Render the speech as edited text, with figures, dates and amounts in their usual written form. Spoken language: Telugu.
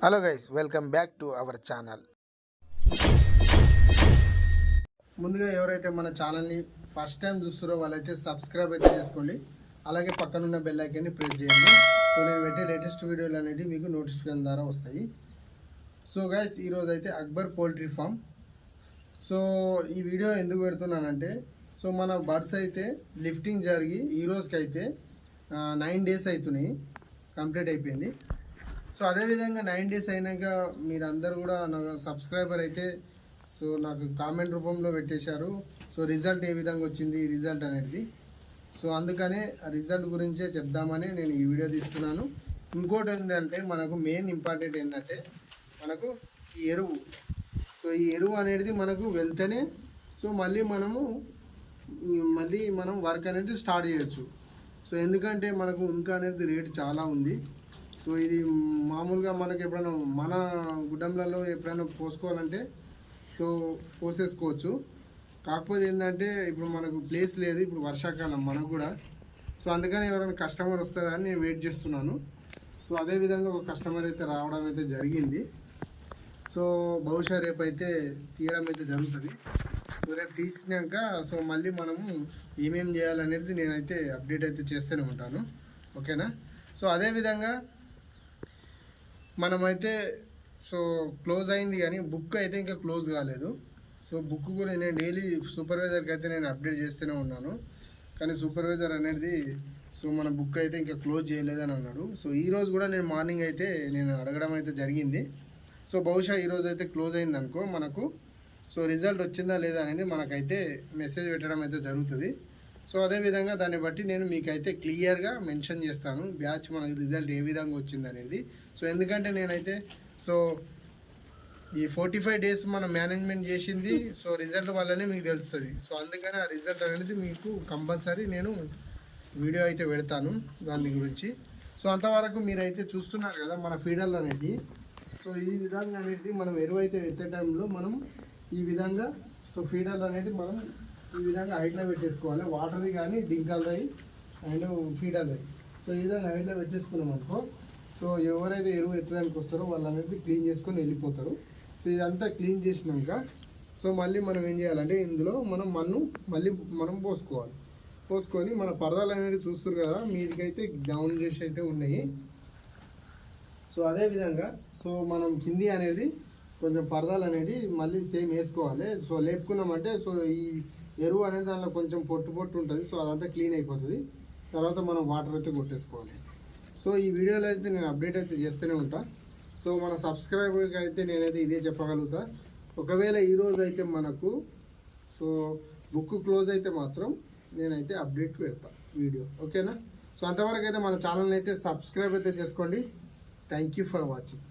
Hello guys, welcome back to our channel. ముందుగా ఎవరైతే మన ఛానల్ని ఫస్ట్ టైం చూస్తారో వాళ్ళైతే సబ్స్క్రైబ్ అయితే చేసుకోండి. అలాగే పక్కనున్న బెల్ ఐకాన్ని ప్రెస్ చేయండి. సో నేను పెట్టే లేటెస్ట్ వీడియోలు అనేవి మీకు నోటిఫికేషన్ ద్వారా వస్తాయి. సో గైస్, ఈరోజు అయితే అక్బర్ పౌల్ట్రీ ఫామ్. సో ఈ వీడియో ఎందుకు పెడుతున్నానంటే, సో మన బర్డ్స్ అయితే లిఫ్టింగ్ జరిగి ఈ రోజుకి అయితే 9 days అవుతున్నాయి, కంప్లీట్ అయిపోయింది. సో అదేవిధంగా 9 days అయినాక మీరందరూ కూడా నాకు సబ్స్క్రైబర్ అయితే సో నాకు కామెంట్ రూపంలో పెట్టేశారు. సో రిజల్ట్ ఏ విధంగా వచ్చింది రిజల్ట్ అనేది. సో అందుకనే ఆ రిజల్ట్ గురించే చెప్దామని నేను ఈ వీడియో తీస్తున్నాను. ఇంకోటి ఏంటంటే, మనకు మెయిన్ ఇంపార్టెంట్ ఏంటంటే మనకు ఈ ఎరువు. సో ఈ ఎరువు అనేది మనకు వెళ్తేనే సో మళ్ళీ మనం వర్క్ అనేది స్టార్ట్ చేయొచ్చు. సో ఎందుకంటే మనకు ఇంకా అనేది రేటు చాలా ఉంది. సో ఇది మామూలుగా మనకి ఎప్పుడైనా మన గుడ్డంలలో ఎప్పుడైనా పోసుకోవాలంటే సో పోసేసుకోవచ్చు. కాకపోతే ఏంటంటే ఇప్పుడు మనకు ప్లేస్ లేదు, ఇప్పుడు వర్షాకాలం మనకు కూడా. సో అందుకని ఎవరైనా కస్టమర్ వస్తారని నేను వెయిట్ చేస్తున్నాను. సో అదేవిధంగా ఒక కస్టమర్ అయితే రావడం అయితే జరిగింది. సో బహుశా రేపు అయితే తీయడం అయితే జరుగుతుంది. సో రేపు తీసినాక సో మళ్ళీ మనము ఏమేమి చేయాలనేది నేనైతే అప్డేట్ అయితే చేస్తూనే ఉంటాను, ఓకేనా. సో అదేవిధంగా మనమైతే సో క్లోజ్ అయింది, కానీ బుక్ అయితే ఇంకా క్లోజ్ కాలేదు. సో బుక్ కూడా నేను డైలీ సూపర్వైజర్కి అయితే నేను అప్డేట్ చేస్తూనే ఉన్నాను, కానీ సూపర్వైజర్ అనేది సో మన బుక్ అయితే ఇంకా క్లోజ్ చేయలేదని అన్నాడు. సో ఈరోజు కూడా నేను మార్నింగ్ అయితే నేను అడగడం అయితే జరిగింది. సో బహుశా ఈరోజు అయితే క్లోజ్ అయింది అనుకో మనకు. సో రిజల్ట్ వచ్చిందా లేదా అనేది మనకైతే మెసేజ్ పెట్టడం అయితే జరుగుతుంది. సో అదేవిధంగా దాన్ని బట్టి నేను మీకైతే క్లియర్గా మెన్షన్ చేస్తాను బ్యాచ్ మనకి రిజల్ట్ ఏ విధంగా వచ్చింది అనేది. సో ఎందుకంటే నేనైతే సో ఈ 45 days మనం మేనేజ్మెంట్ చేసింది సో రిజల్ట్ వల్లనే మీకు తెలుస్తుంది. సో అందుకని ఆ రిజల్ట్ అనేది మీకు కంపల్సరీ నేను వీడియో అయితే పెడతాను దాని గురించి. సో అంతవరకు మీరైతే చూస్తున్నారు కదా మన ఫీడర్లు అనేది. సో ఈ విధంగా అనేది మనం ఎరువు అయితే ఎత్తే టైంలో మనం ఈ విధంగా సో ఫీడర్లు అనేది మనం ఈ విధంగా హైట్లో పెట్టేసుకోవాలి. వాటర్ది కానీ డింకల్ది అండ్ ఫీడర్ది. సో ఈ విధంగా హైట్లో పెట్టేసుకున్నాం అనుకో, సో ఎవరైతే ఎరువు ఎత్తడానికి వస్తారో వాళ్ళు అనేది క్లీన్ చేసుకొని వెళ్ళిపోతారు. సో ఇదంతా క్లీన్ చేసినాక సో మళ్ళీ మనం ఏం చేయాలంటే ఇందులో మన్ను మనం పోసుకొని మన పరదాలు అనేది చూస్తారు కదా, మీదికైతే డౌన్ చేసి అయితే ఉన్నాయి. సో అదేవిధంగా సో మనం కింది అనేది కొంచెం పరదాలు అనేది మళ్ళీ సేమ్ వేసుకోవాలి. సో లేపుకున్నామంటే సో ఈ ఎరువు అనేది దానిలో కొంచెం పొట్టు ఉంటుంది. సో అదంతా క్లీన్ అయిపోతుంది. తర్వాత మనం వాటర్ అయితే కొట్టేసుకోవాలి. సో ఈ వీడియోలో అయితే నేను అప్డేట్ అయితే చేస్తూనే ఉంటా. సో మన సబ్స్క్రైబర్కి అయితే నేనైతే ఇదే చెప్పగలుగుతా. ఒకవేళ ఈరోజు అయితే మనకు సో బుక్ క్లోజ్ అయితే మాత్రం నేనైతే అప్డేట్ పెడతా వీడియో, ఓకేనా. సో అంతవరకు అయితే మన ఛానల్ని అయితే సబ్స్క్రైబ్ అయితే చేసుకోండి. Thank you for watching.